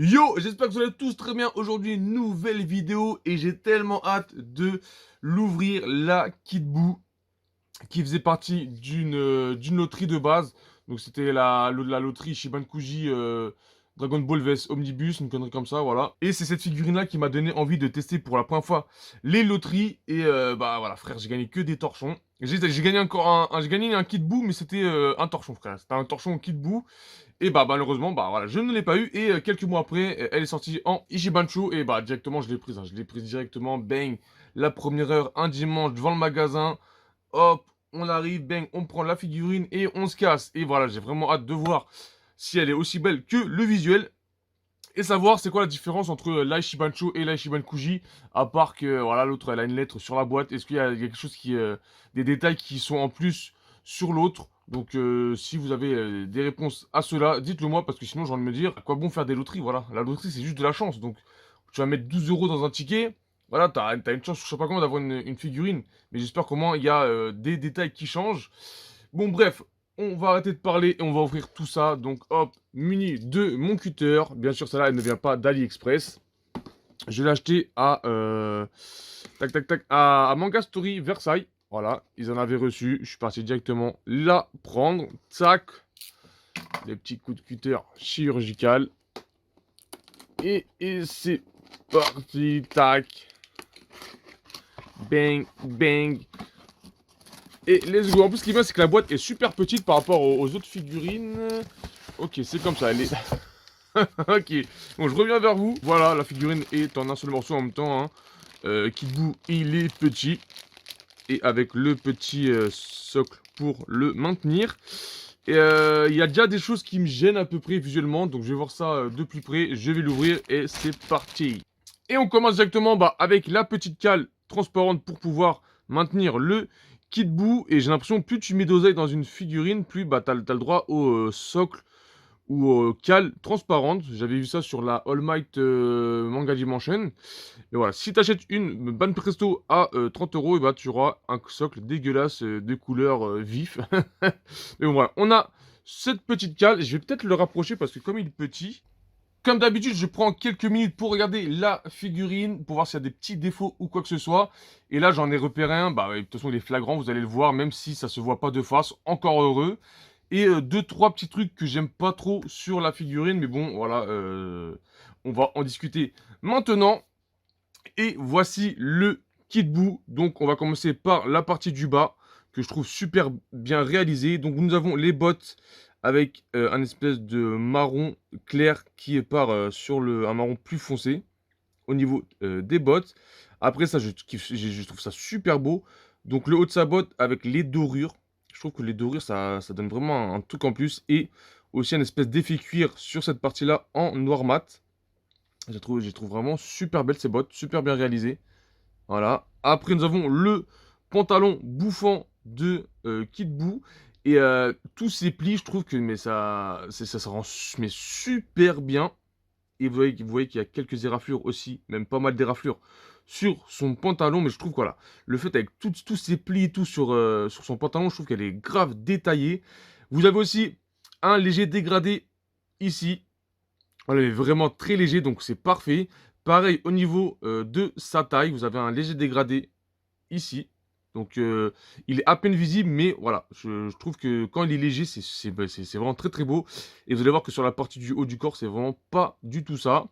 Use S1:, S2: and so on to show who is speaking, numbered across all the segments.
S1: Yo, j'espère que vous allez tous très bien. Aujourd'hui, une nouvelle vidéo et j'ai tellement hâte de l'ouvrir, la Kit Buu, qui faisait partie d'une loterie de base. Donc c'était la loterie Shibankuji Dragon Ball vs Omnibus, une connerie comme ça, voilà. Et c'est cette figurine-là qui m'a donné envie de tester pour la première fois les loteries. Et bah voilà, frère, j'ai gagné que des torchons. J'ai gagné encore j'ai gagné un Kit Buu, mais c'était un torchon, frère. C'était un torchon Kit Buu. Et bah malheureusement, bah voilà, je ne l'ai pas eu. Et quelques mois après, elle est sortie en Ichibancho. Et bah directement, je l'ai prise. Hein. Je l'ai prise directement, bang. La première heure, un dimanche, devant le magasin. Hop, on arrive, bang, on prend la figurine et on se casse. Et voilà, j'ai vraiment hâte de voir si elle est aussi belle que le visuel. Et savoir c'est quoi la différence entre l'Aishibancho et l'Aishibankuji. À part que, voilà, l'autre, elle a une lettre sur la boîte. Est-ce qu'il y a quelque chose qui... des détails qui sont en plus sur l'autre. Donc, si vous avez des réponses à cela, dites-le moi. Parce que sinon, j'ai envie de me dire, à quoi bon faire des loteries, voilà. La loterie, c'est juste de la chance. Donc, tu vas mettre 12 € dans un ticket. Voilà, t'as une chance, je sais pas comment, d'avoir une figurine. Mais j'espère qu'au moins, il y a des détails qui changent. Bon, bref, on va arrêter de parler et on va ouvrir tout ça. Donc, hop, muni de mon cutter. Bien sûr, celle-là, elle ne vient pas d'AliExpress. Je l'ai acheté à... tac, tac, tac, à Manga Story Versailles. Voilà, ils en avaient reçu. Je suis parti directement la prendre. Tac. Les petits coups de cutter chirurgical. Et c'est parti. Tac. Bang, bang. Et let's go. En plus, ce qui est bien, c'est que la boîte est super petite par rapport aux autres figurines. Ok, c'est comme ça. Elle est... ok. Bon, je reviens vers vous. Voilà, la figurine est en un seul morceau en même temps. Hein. Kit Buu, il est petit. Et avec le petit socle pour le maintenir. Et il y a déjà des choses qui me gênent à peu près visuellement. Donc, je vais voir ça de plus près. Je vais l'ouvrir et c'est parti. Et on commence directement avec la petite cale transparente pour pouvoir maintenir le Kit Buu. Et j'ai l'impression que plus tu mets d'oseille dans une figurine, plus bah, t'as le droit au socle ou cale transparente. J'avais vu ça sur la All Might Manga Dimension. Et voilà, si tu achètes une Ban Presto à 30 €, et bah, tu auras un socle dégueulasse de couleur vif. Mais bon, voilà, on a cette petite cale. Je vais peut-être le rapprocher parce que comme il est petit, comme d'habitude, je prends quelques minutes pour regarder la figurine, pour voir s'il y a des petits défauts ou quoi que ce soit. Et là, j'en ai repéré un. Bah, de toute façon, il est flagrant, vous allez le voir, même si ça se voit pas de face. Encore heureux. Et deux, trois petits trucs que j'aime pas trop sur la figurine. Mais bon, voilà, on va en discuter maintenant. Et voici le Kit Buu. Donc, on va commencer par la partie du bas, que je trouve super bien réalisée. Donc, nous avons les bottes avec un espèce de marron clair qui part sur un marron plus foncé au niveau des bottes. Après ça, je trouve ça super beau. Donc, le haut de sa botte avec les dorures. Je trouve que les dorures, ça donne vraiment un truc en plus. Et aussi un espèce d'effet cuir sur cette partie-là en noir mat. Je trouve vraiment super belle ces bottes, super bien réalisées. Voilà. Après, nous avons le pantalon bouffant de Kit Buu. Et tous ces plis, je trouve que mais ça se rend mais super bien. Et vous voyez qu'il y a quelques éraflures aussi, même pas mal d'éraflures sur son pantalon. Mais je trouve que voilà, le fait avec tous ces plis et tout sur son pantalon, je trouve qu'elle est grave détaillée. Vous avez aussi un léger dégradé ici. Voilà, il est vraiment très léger, donc c'est parfait. Pareil, au niveau de sa taille, vous avez un léger dégradé ici. Donc, il est à peine visible, mais voilà, je trouve que quand il est léger, c'est vraiment très très beau. Et vous allez voir que sur la partie du haut du corps, c'est vraiment pas du tout ça.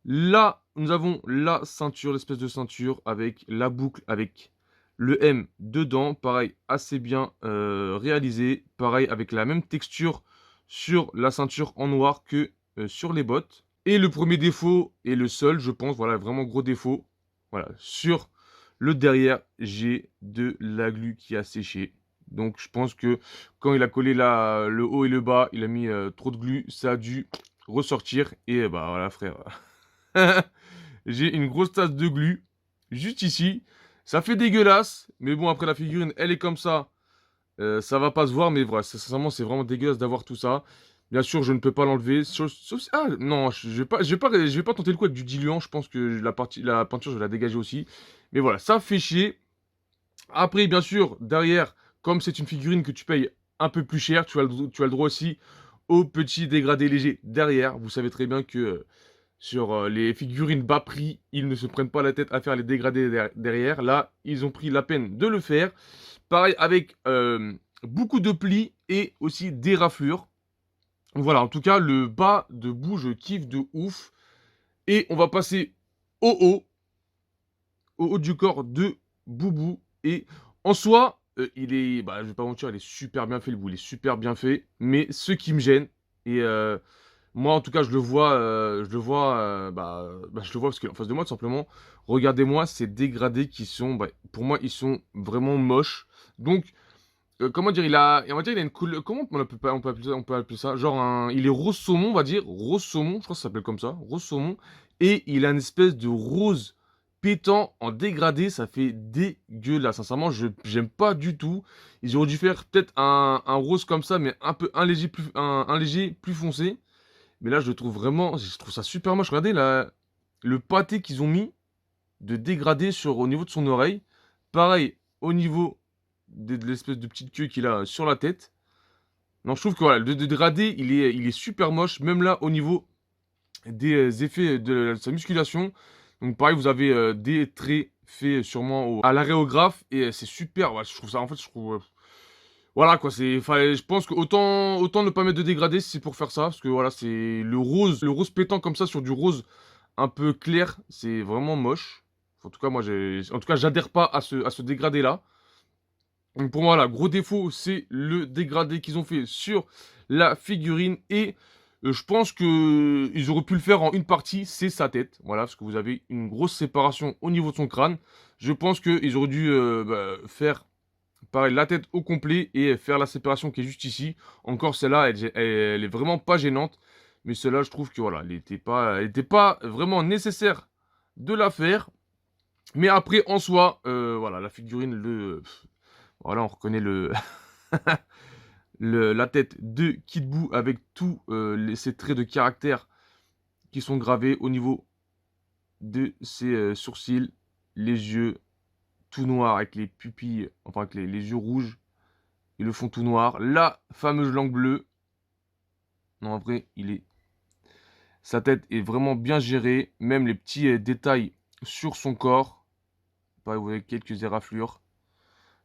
S1: Là, nous avons la ceinture, l'espèce de ceinture avec la boucle, avec le M dedans. Pareil, assez bien réalisé. Pareil, avec la même texture sur la ceinture en noir que sur les bottes. Et le premier défaut, et le seul, je pense, voilà, vraiment gros défaut. Voilà, sur le derrière, j'ai de la glu qui a séché. Donc, je pense que quand il a collé le haut et le bas, il a mis trop de glu. Ça a dû ressortir. Et bah voilà, frère. J'ai une grosse tasse de glu juste ici. Ça fait dégueulasse. Mais bon, après la figurine, elle est comme ça. Ça va pas se voir, mais voilà, sincèrement, c'est vraiment dégueulasse d'avoir tout ça. Bien sûr, je ne peux pas l'enlever. Ah, non, je vais pas tenter le coup avec du diluant. Je pense que la peinture, je vais la dégager aussi. Mais voilà, ça fait chier. Après, bien sûr, derrière, comme c'est une figurine que tu payes un peu plus cher, tu as le droit aussi au petit dégradé léger derrière. Vous savez très bien que sur les figurines bas prix, ils ne se prennent pas la tête à faire les dégradés derrière. Là, ils ont pris la peine de le faire. Pareil avec beaucoup de plis et aussi des raflures. Voilà, en tout cas, le bas de bout, je kiffe de ouf. Et on va passer au haut, au haut du corps de Boubou. Et en soi, il est, bah, je vais pas mentir, il est super bien fait le bout, il est super bien fait. Mais ce qui me gêne, et moi en tout cas je le vois parce qu'en face de moi tout simplement, regardez-moi ces dégradés qui sont, bah, pour moi ils sont vraiment moches. Donc comment dire, on va dire il a une couleur, comment on peut appeler ça, genre il est rose saumon, on va dire, rose saumon, je crois que ça s'appelle comme ça, rose saumon, et il a une espèce de rose pétant en dégradé, ça fait dégueulasse. Sincèrement, j'aime pas du tout. Ils auraient dû faire peut-être un rose comme ça, mais un léger plus foncé. Mais là, je trouve ça super moche. Regardez le pâté qu'ils ont mis de dégradé au niveau de son oreille. Pareil, au niveau de l'espèce de petite queue qu'il a sur la tête. Non, je trouve que voilà, le dégradé, il est super moche. Même là, au niveau des effets de sa musculation. Donc pareil, vous avez des traits faits sûrement à l'aréographe. Et c'est super. Ouais, je trouve ça, en fait, je trouve... voilà quoi, je pense que autant ne pas mettre de dégradé si c'est pour faire ça, parce que voilà, c'est le rose pétant comme ça sur du rose un peu clair, c'est vraiment moche. En tout cas, j'adhère pas à ce dégradé là. Donc pour moi, là, gros défaut, c'est le dégradé qu'ils ont fait sur la figurine. Et je pense que ils auraient pu le faire en une partie, c'est sa tête. Voilà, parce que vous avez une grosse séparation au niveau de son crâne. Je pense qu'ils auraient dû faire pareil, la tête au complet et faire la séparation qui est juste ici. Encore celle-là, elle est vraiment pas gênante. Mais celle-là, je trouve que voilà, elle était pas vraiment nécessaire de la faire. Mais après, en soi, voilà, la figurine, voilà, on reconnaît la tête de Kid Buu avec tous ces traits de caractère qui sont gravés au niveau de ses sourcils, les yeux tout noirs avec les pupilles, enfin avec les yeux rouges. Et le fond tout noir. La fameuse langue bleue. Non, en vrai, sa tête est vraiment bien gérée. Même les petits détails sur son corps. Pareil, vous voyez quelques éraflures.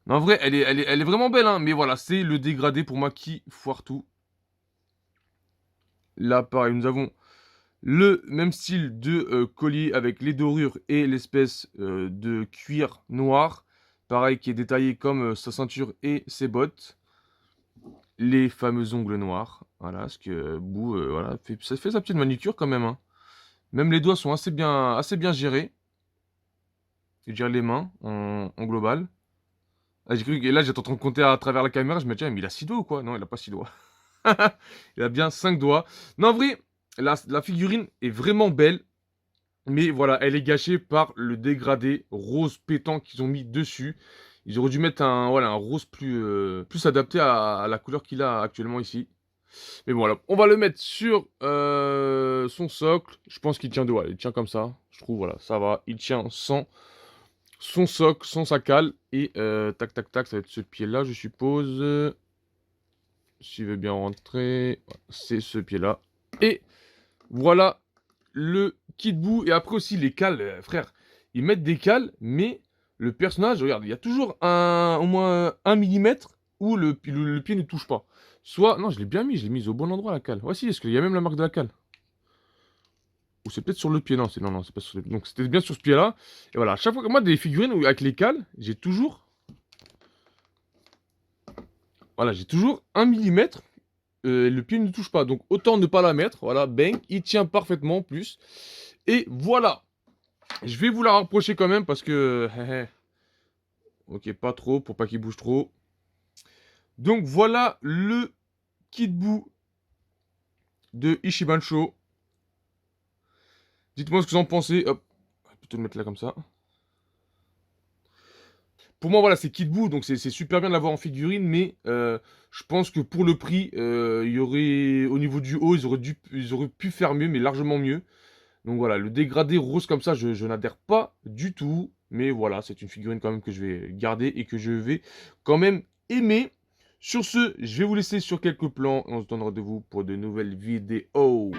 S1: Non, en vrai, elle est vraiment belle, hein. Mais voilà, c'est le dégradé pour moi qui foire tout. Là, pareil, nous avons le même style de collier avec les dorures et l'espèce de cuir noir. Pareil, qui est détaillé comme sa ceinture et ses bottes. Les fameux ongles noirs. Voilà, ce que Bou, voilà, ça fait sa petite manucure quand même, hein. Même les doigts sont assez bien gérés. Je dirais les mains, en global. Ah, j'ai cru que là, j'étais en train de compter à travers la caméra, je me disais: «Ah, mais il a 6 doigts ou quoi?» Non, il a pas 6 doigts. Il a bien 5 doigts. Non, en vrai, la figurine est vraiment belle, mais voilà, elle est gâchée par le dégradé rose pétant qu'ils ont mis dessus. Ils auraient dû mettre voilà, un rose plus adapté à la couleur qu'il a actuellement ici. Mais bon, voilà, on va le mettre sur son socle. Je pense qu'il tient de, ouais, il tient comme ça. Je trouve, voilà, ça va. Il tient sans son socle, sans sa cale. Et tac, tac, tac, ça va être ce pied-là, je suppose. S'il veut bien rentrer, ouais, c'est ce pied-là. Et voilà le Kid Buu. Et après aussi, les cales, frère. Ils mettent des cales, mais le personnage, regarde, il y a toujours au moins 1 millimètre où le pied ne touche pas. Soit, non, je l'ai bien mis, je l'ai mise au bon endroit la cale. Ouais, si, parce qu'il y a même la marque de la cale. Ou c'est peut-être sur le pied, non, non, c'est pas sur le pied. Donc c'était bien sur ce pied-là. Et voilà, à chaque fois que moi, des figurines avec les cales, j'ai toujours. Voilà, j'ai toujours 1 millimètre. Le pied ne touche pas. Donc autant ne pas la mettre. Voilà, bang, il tient parfaitement en plus. Et voilà. Je vais vous la rapprocher quand même parce que. Ok, pas trop, pour pas qu'il bouge trop. Donc voilà le Kid Buu de Ishibansho. Dites-moi ce que vous en pensez. Hop, on va plutôt le mettre là comme ça. Pour moi, voilà, c'est Kid Buu, donc c'est super bien de l'avoir en figurine, mais je pense que pour le prix, il y aurait, au niveau du haut, ils auraient pu faire mieux, mais largement mieux. Donc voilà, le dégradé rose comme ça, je n'adhère pas du tout. Mais voilà, c'est une figurine quand même que je vais garder et que je vais quand même aimer. Sur ce, je vais vous laisser sur quelques plans. On se donne rendez-vous pour de nouvelles vidéos.